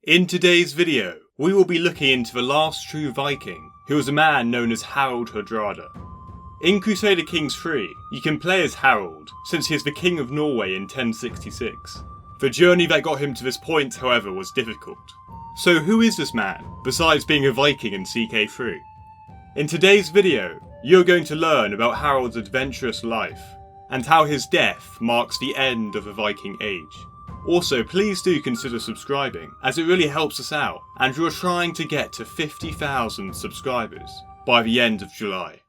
In today's video, we will be looking into the last true Viking, who was a man known as Harold Hardrada. In Crusader Kings 3, you can play as Harold, since he is the King of Norway in 1066. The journey that got him to this point, however, was difficult. So who is this man, besides being a Viking in CK3? In today's video, you're going to learn about Harold's adventurous life, and how his death marks the end of the Viking Age. Also, please do consider subscribing, as it really helps us out, and we're trying to get to 50,000 subscribers by the end of July.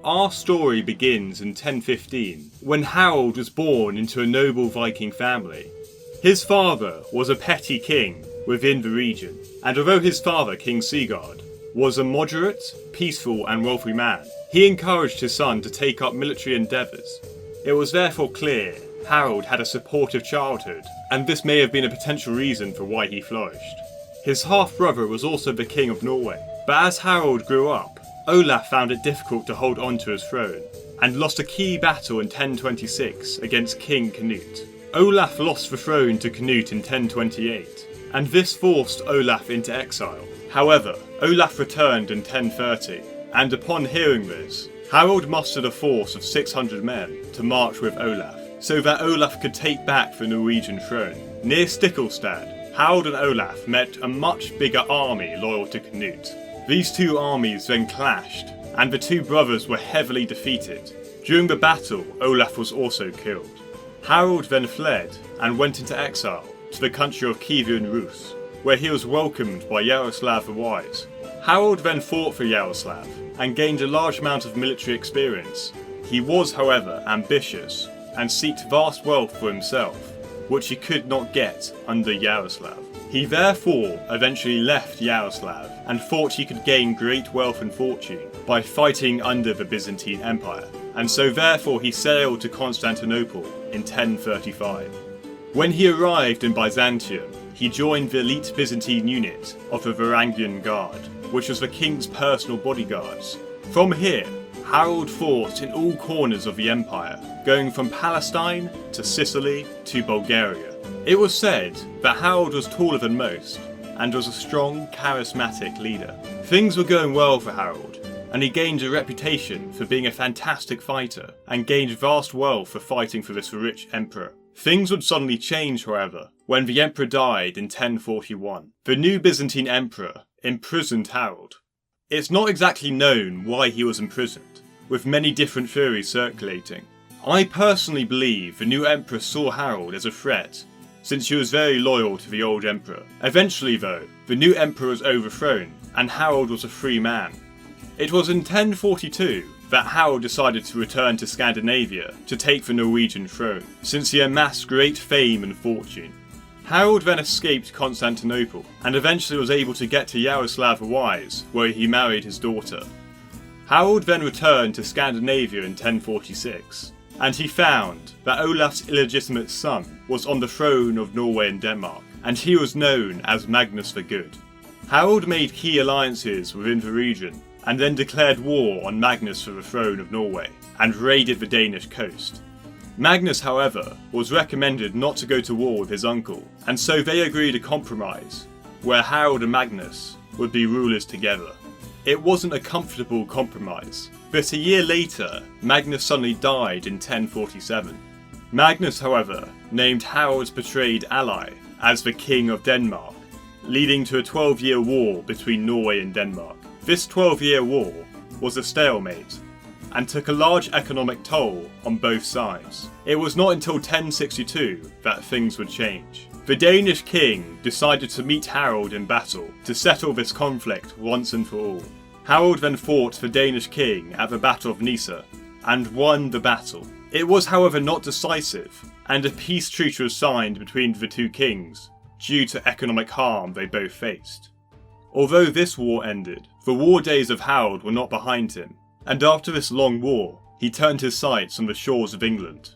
Our story begins in 1015, when Harold was born into a noble Viking family. His father was a petty king within the region, and although his father, King Sigurd, was a moderate, peaceful and wealthy man, he encouraged his son to take up military endeavours. It was therefore clear Harold had a supportive childhood, and this may have been a potential reason for why he flourished. His half-brother was also the King of Norway, but as Harold grew up, Olaf found it difficult to hold on to his throne, and lost a key battle in 1026 against King Canute. Olaf lost the throne to Canute in 1028, and this forced Olaf into exile. However, Olaf returned in 1030, and upon hearing this, Harold mustered a force of 600 men to march with Olaf, so that Olaf could take back the Norwegian throne. Near Stiklestad, Harold and Olaf met a much bigger army loyal to Canute. These two armies then clashed, and the two brothers were heavily defeated. During the battle, Olaf was also killed. Harold then fled and went into exile to the country of Kivu and Rus, where he was welcomed by Yaroslav the Wise. Harold then fought for Yaroslav and gained a large amount of military experience. He was, however, ambitious and sought vast wealth for himself, which he could not get under Yaroslav. He therefore eventually left Yaroslav and thought he could gain great wealth and fortune by fighting under the Byzantine Empire, and so therefore he sailed to Constantinople in 1035. When he arrived in Byzantium, he joined the elite Byzantine unit of the Varangian Guard, which was the king's personal bodyguards. From here, Harold fought in all corners of the empire, going from Palestine to Sicily to Bulgaria. It was said that Harold was taller than most, and was a strong, charismatic leader. Things were going well for Harold, and he gained a reputation for being a fantastic fighter, and gained vast wealth for fighting for this rich emperor. Things would suddenly change, however, when the emperor died in 1041. The new Byzantine emperor imprisoned Harold. It's not exactly known why he was imprisoned, with many different theories circulating. I personally believe the new emperor saw Harold as a threat, since he was very loyal to the old emperor. Eventually though, the new emperor was overthrown, and Harold was a free man. It was in 1042 that Harold decided to return to Scandinavia to take the Norwegian throne, since he amassed great fame and fortune. Harold then escaped Constantinople, and eventually was able to get to Yaroslav the Wise, where he married his daughter. Harold then returned to Scandinavia in 1046, and he found that Olaf's illegitimate son was on the throne of Norway and Denmark, and he was known as Magnus the Good. Harold made key alliances within the region, and then declared war on Magnus for the throne of Norway, and raided the Danish coast. Magnus, however, was recommended not to go to war with his uncle, and so they agreed a compromise, where Harold and Magnus would be rulers together. It wasn't a comfortable compromise, but a year later, Magnus suddenly died in 1047. Magnus, however, named Harold's betrayed ally as the King of Denmark, leading to a 12-year war between Norway and Denmark. This 12-year war was a stalemate, and took a large economic toll on both sides. It was not until 1062 that things would change. The Danish king decided to meet Harold in battle to settle this conflict once and for all. Harold then fought the Danish king at the Battle of Nisa, and won the battle. It was however not decisive, and a peace treaty was signed between the two kings, due to economic harm they both faced. Although this war ended, the war days of Harold were not behind him, and after this long war, he turned his sights on the shores of England.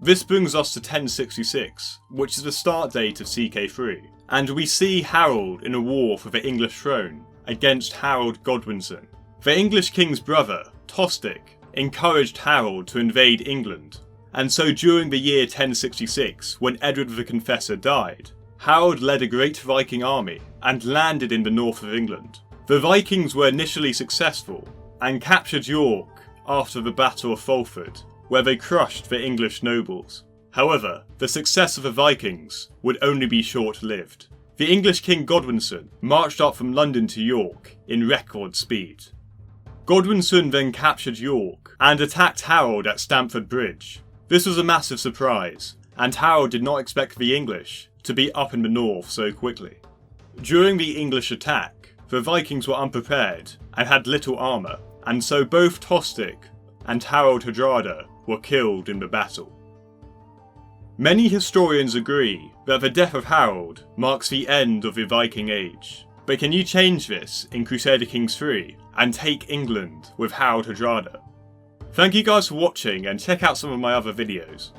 This brings us to 1066, which is the start date of CK3, and we see Harold in a war for the English throne against Harold Godwinson. The English king's brother, Tostig, encouraged Harold to invade England, and so during the year 1066, when Edward the Confessor died, Harold led a great Viking army and landed in the north of England. The Vikings were initially successful and captured York after the Battle of Fulford, where they crushed the English nobles. However, the success of the Vikings would only be short-lived. The English King Godwinson marched up from London to York in record speed. Godwinson then captured York and attacked Harold at Stamford Bridge. This was a massive surprise, and Harold did not expect the English to be up in the north so quickly. During the English attack, the Vikings were unprepared and had little armour, and so both Tostig and Harold Hardrada were killed in the battle. Many historians agree that the death of Harold marks the end of the Viking Age, but can you change this in Crusader Kings 3 and take England with Harold Hardrada? Thank you guys for watching, and check out some of my other videos.